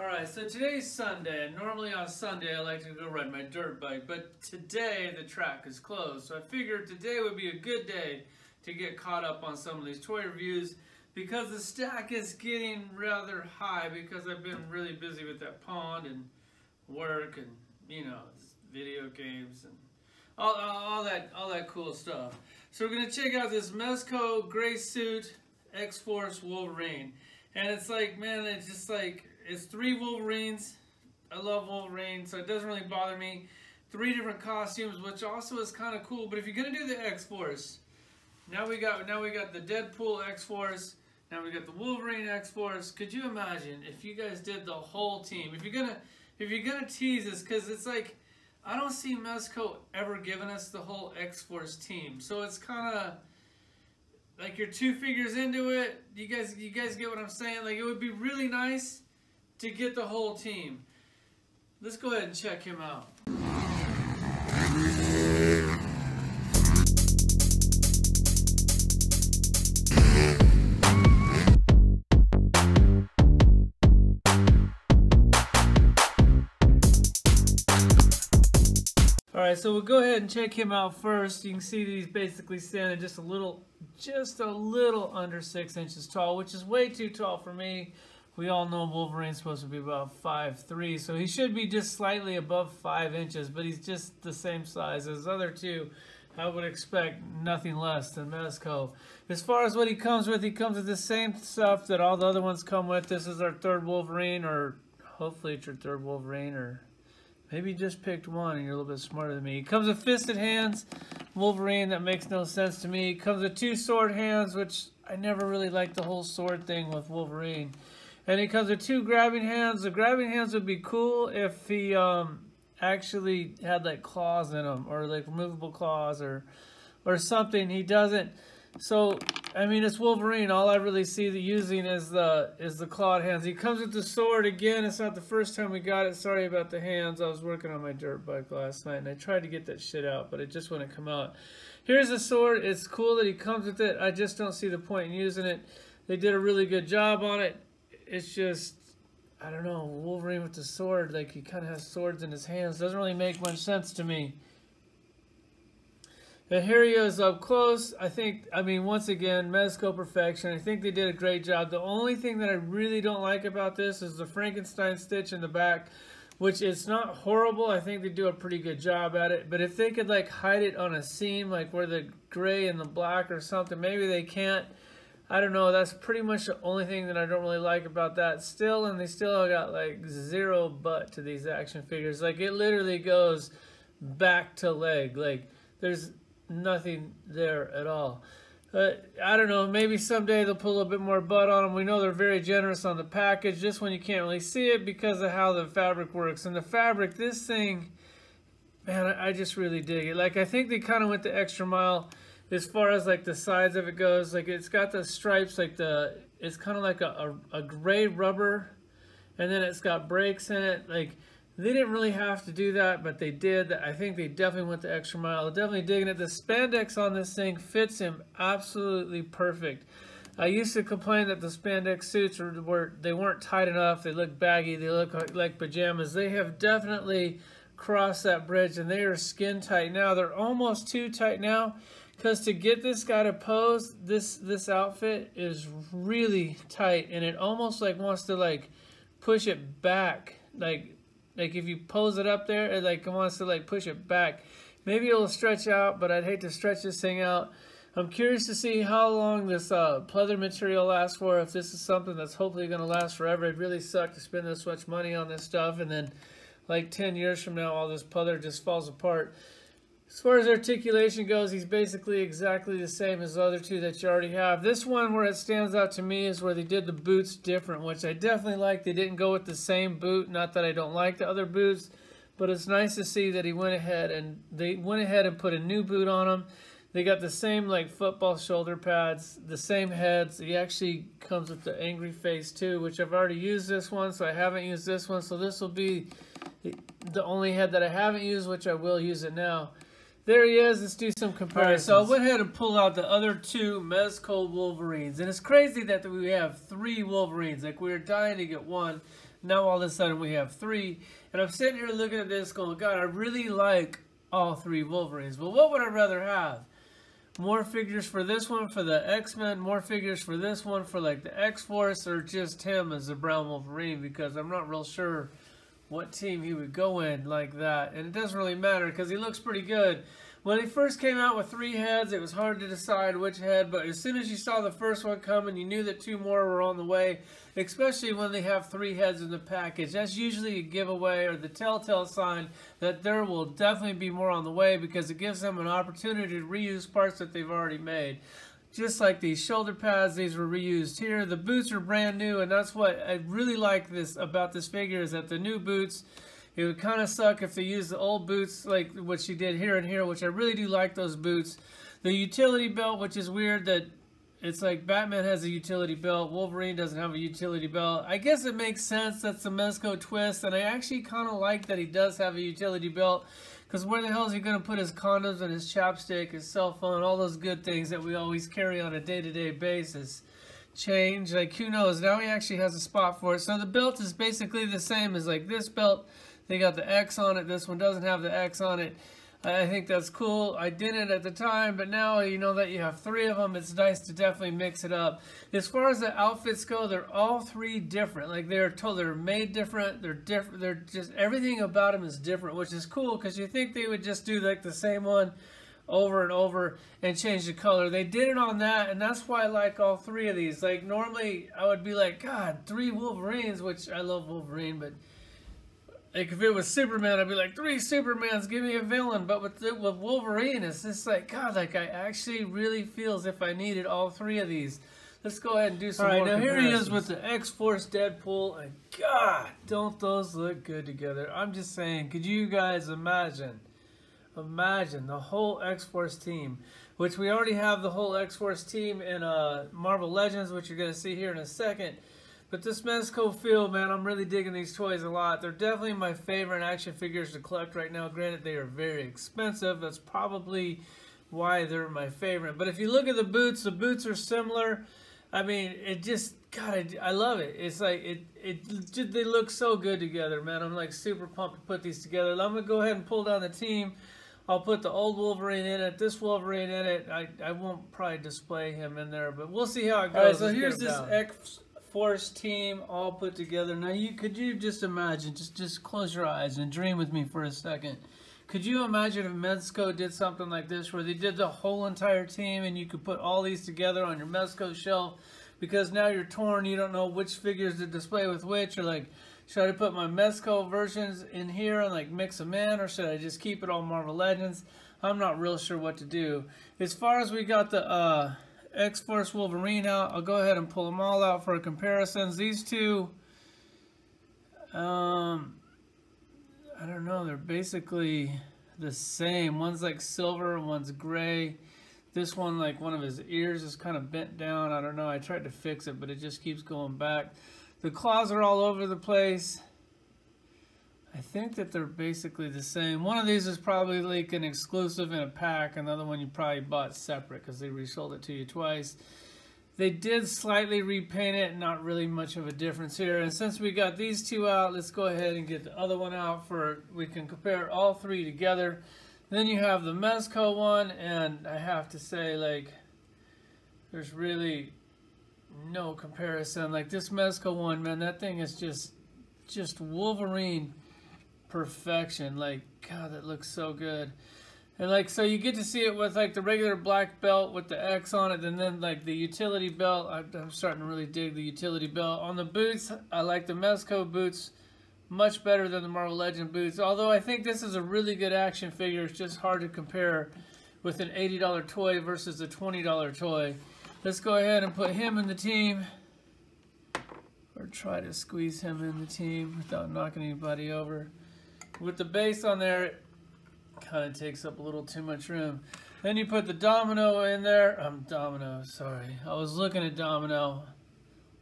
Alright, so today's Sunday, and normally on Sunday I like to go ride my dirt bike, but today the track is closed, so I figured today would be a good day to get caught up on some of these toy reviews because the stack is getting rather high because I've been really busy with that pond and work and, you know, video games and all that cool stuff. So we're going to check out this Mezco Gray Suit X-FORCE Wolverine, and it's like, man, it's just like, it's 3 Wolverines. I love Wolverine, so it doesn't really bother me. 3 different costumes, which also is kind of cool. But if you're gonna do the X-Force, now we got the Deadpool X-Force. Now we got the Wolverine X-Force. Could you imagine if you guys did the whole team? If you're gonna tease this, because it's like I don't see Mezco ever giving us the whole X-Force team. So it's kind of like you're 2 figures into it. You guys get what I'm saying? Like, it would be really nice to get the whole team. Let's go ahead and check him out. Alright, so we'll go ahead and check him out first. You can see that he's basically standing just a little under 6 inches tall, which is way too tall for me. We all know Wolverine's supposed to be about 5'3", so he should be just slightly above 5 inches, but he's just the same size as the other 2. I would expect nothing less than Mezco. As far as what he comes with the same stuff that all the other ones come with. This is our 3rd Wolverine, or hopefully it's your 3rd Wolverine, or maybe you just picked one and you're a little bit smarter than me. He comes with fisted hands, Wolverine. That makes no sense to me. He comes with 2 sword hands, which I never really liked the whole sword thing with Wolverine. And he comes with 2 grabbing hands. The grabbing hands would be cool if he actually had like claws in them, or like removable claws, or something. He doesn't. So I mean, it's Wolverine. All I really see the using is the clawed hands. He comes with the sword again. It's not the first time we got it. Sorry about the hands. I was working on my dirt bike last night and I tried to get that shit out, but it just wouldn't come out. Here's the sword. It's cool that he comes with it. I just don't see the point in using it. They did a really good job on it. It's just, I don't know, Wolverine with the sword, like he kind of has swords in his hands. Doesn't really make much sense to me. And here he is up close. I mean, once again, Mezco perfection. I think they did a great job. The only thing that I really don't like about this is the Frankenstein stitch in the back, which it's not horrible. I think they do a pretty good job at it. But if they could like hide it on a seam, like where the gray and the black or something, maybe they can't. I don't know, that's pretty much the only thing that I don't really like about that still, and they still got like 0 butt to these action figures. Like, it literally goes back to leg. Like, there's nothing there at all. I don't know, maybe someday they'll put a little bit more butt on them. We know they're very generous on the package, just when you can't really see it because of how the fabric works. And the fabric, this thing, man, I just really dig it. Like, I think they kind of went the extra mile as far as like the sides of it goes. Like, it's got the stripes, like it's kind of like a gray rubber, and then it's got brakes in it. Like, they didn't really have to do that, but they did. I think they definitely went the extra mile. They're definitely digging it. The spandex on this thing fits him absolutely perfect. I used to complain that the spandex suits they weren't tight enough. They look baggy. They look like pajamas. They have definitely crossed that bridge, and they are skin tight now. They're almost too tight now. Because to get this guy to pose, this outfit is really tight, and it almost like wants to like push it back. Like if you pose it up there, it like wants to like push it back. Maybe it'll stretch out, but I'd hate to stretch this thing out. I'm curious to see how long this pleather material lasts for. If this is something that's hopefully going to last forever. It'd really suck to spend this much money on this stuff, and then like 10 years from now, all this pleather just falls apart. As far as articulation goes, he's basically exactly the same as the other 2 that you already have. This one, where it stands out to me, is where they did the boots different, which I definitely like. They didn't go with the same boot. Not that I don't like the other boots, but it's nice to see that they went ahead and put a new boot on him. They got the same like football shoulder pads, the same heads. He actually comes with the angry face too, which I've already used this one, so I haven't used this one. So this will be the only head that I haven't used, which I will use it now. There he is. Let's do some comparisons. So I went ahead and pulled out the other two Mezco Wolverines. And it's crazy that we have 3 Wolverines. Like, we were dying to get 1. Now all of a sudden we have 3. And I'm sitting here looking at this going, God, I really like all 3 Wolverines. But what would I rather have? More figures for this one for the X-Men, more figures for this one for like the X-Force, or just him as a brown Wolverine, because I'm not real sure what team he would go in like that. And it doesn't really matter because he looks pretty good. When he first came out with 3 heads, it was hard to decide which head, but as soon as you saw the first one coming, you knew that 2 more were on the way, especially when they have 3 heads in the package. That's usually a giveaway or the telltale sign that there will definitely be more on the way, because it gives them an opportunity to reuse parts that they've already made. Just like these shoulder pads, these were reused here. The boots are brand new, and that's what I really like about this figure, is that the new boots, it would kind of suck if they used the old boots like what she did here and here, which I really do like those boots. The utility belt, which is weird that it's like Batman has a utility belt, Wolverine doesn't have a utility belt. I guess it makes sense. That's the Mezco twist, and I actually kind of like that he does have a utility belt, because where the hell is he going to put his condoms and his chapstick, his cell phone, all those good things that we always carry on a day-to-day basis? Change, like, who knows? Now he actually has a spot for it. So the belt is basically the same as like this belt. They got the X on it. This one doesn't have the X on it. I think that's cool. I didn't at the time, but now you know that you have 3 of them. It's nice to definitely mix it up. As far as the outfits go, they're all 3 different. Like, they're made different. They're different. They're just, everything about them is different, which is cool, because you think they would just do like the same one over and over and change the color. They did it on that, and that's why I like all 3 of these. Like, normally I would be like, God, 3 Wolverines, which I love Wolverine, but like, if it was Superman, I'd be like, 3 Supermans, give me a villain. But with Wolverine, it's just like, God, like, I actually really feel as if I needed all 3 of these. Let's go ahead and do some more comparisons. All right, now here he is with the X-Force Deadpool, and God, don't those look good together. I'm just saying, could you guys imagine the whole X-Force team, which we already have the whole X-Force team in Marvel Legends, which you're going to see here in a second. But this Mezco field, man, I'm really digging these toys a lot. They're definitely my favorite action figures to collect right now. Granted, they are very expensive. That's probably why they're my favorite. But if you look at the boots are similar. I mean, it just, God, I love it. It's like, they look so good together, man. I'm like super pumped to put these together. I'm going to go ahead and pull down the team. I'll put the old Wolverine in it, this Wolverine in it. I won't probably display him in there, but we'll see how it goes. All right, so here's this X-Force team all put together. Now, could you just imagine, just close your eyes and dream with me for a second. Could you imagine if Mezco did something like this, where they did the whole entire team and you could put all these together on your Mezco shelf? Because now you're torn, you don't know which figures to display with which, or like, should I put my Mezco versions in here and like mix them in, or should I just keep it all Marvel Legends? I'm not real sure what to do. As far as we got the X-Force Wolverine out, I'll go ahead and pull them all out for comparisons. These two, I don't know, they're basically the same. One's like silver, one's gray. This one, like one of his ears is kind of bent down. I don't know, I tried to fix it, but it just keeps going back. The claws are all over the place. I think that they're basically the same. One of these is probably like an exclusive in a pack. Another one you probably bought separate because they resold it to you twice. They did slightly repaint it, not really much of a difference here. And since we got these two out, let's go ahead and get the other one out we can compare all 3 together. Then you have the Mezco one, and I have to say, like, there's really no comparison. Like, this Mezco one, man, that thing is just Wolverine perfection. Like, God, that looks so good. And like, so you get to see it with like the regular black belt with the X on it, and then like the utility belt. I'm starting to really dig the utility belt. On the boots, I like the Mezco boots much better than the Marvel Legend boots. Although I think this is a really good action figure. It's just hard to compare with an $80 toy versus a $20 toy. Let's go ahead and put him in the team, or try to squeeze him in the team without knocking anybody over. With the base on there, it kind of takes up a little too much room. Then you put the Domino in there. Domino, sorry. I was looking at Domino.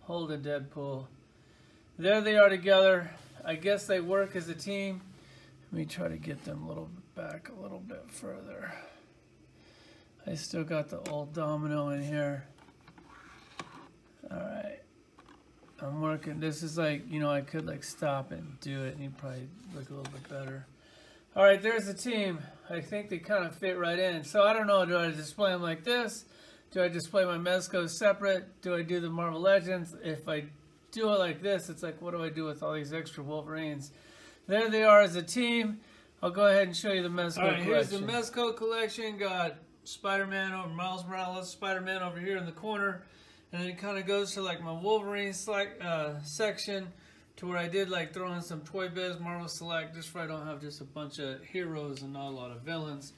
Holding Deadpool. There they are together. I guess they work as a team. Let me try to get them a little back a little bit further. I still got the old domino in here. Alright. I'm working. This is like, you know, I could like stop and do it and you'd probably look a little bit better. Alright, there's the team. I think they kind of fit right in. So I don't know, do I display them like this? Do I display my Mezco separate? Do I do the Marvel Legends? If I do it like this, it's like, what do I do with all these extra Wolverines? There they are as a team. I'll go ahead and show you the Mezco collection. Here's the Mezco collection. Got Spider-Man over Miles Morales, Spider-Man over here in the corner. And then it kind of goes to like my Wolverine section to where I did like throw in some Toy Biz, Marvel Select, just so I don't have just a bunch of heroes and not a lot of villains.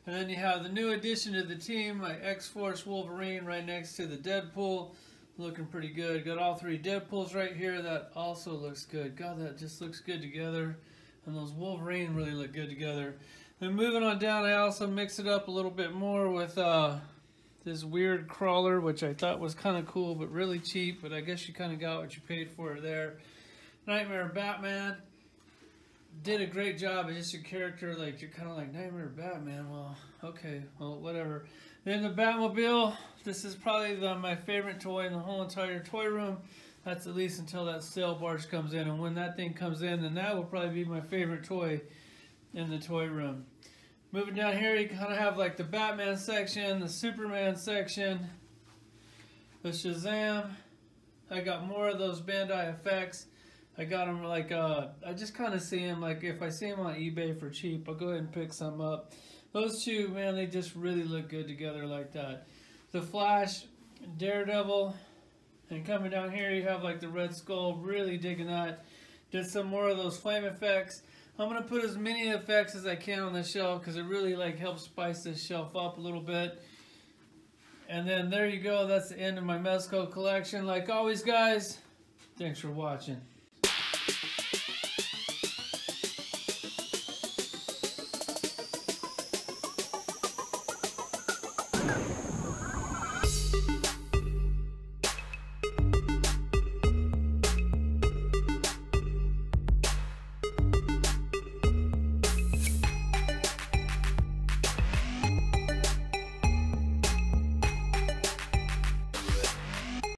And then you have the new addition to the team, my X-Force Wolverine right next to the Deadpool. Looking pretty good. Got all three Deadpools right here. That also looks good. God, that just looks good together. And those Wolverine really look good together. Then moving on down, I also mixed it up a little bit more with this weird crawler, which I thought was kind of cool, but really cheap. But I guess you kind of got what you paid for there. Nightmare Batman. Did a great job. It's just your character, like, you're kind of like, Nightmare Batman. Well, okay, well, whatever. Then the Batmobile. This is probably my favorite toy in the whole entire toy room. That's at least until that sail barge comes in. And when that thing comes in, then that will probably be my favorite toy in the toy room. Moving down here, you kind of have like the Batman section, the Superman section, the Shazam. I got more of those Bandai effects. I got them like, I just kind of see them, like if I see them on eBay for cheap, I'll go ahead and pick some up. Those two, man, they just really look good together like that. The Flash, Daredevil, and coming down here you have like the Red Skull, really digging that. Did some more of those flame effects. I'm going to put as many effects as I can on the shelf because it really like helps spice this shelf up a little bit. And then there you go, that's the end of my Mezco collection. Like always, guys, thanks for watching.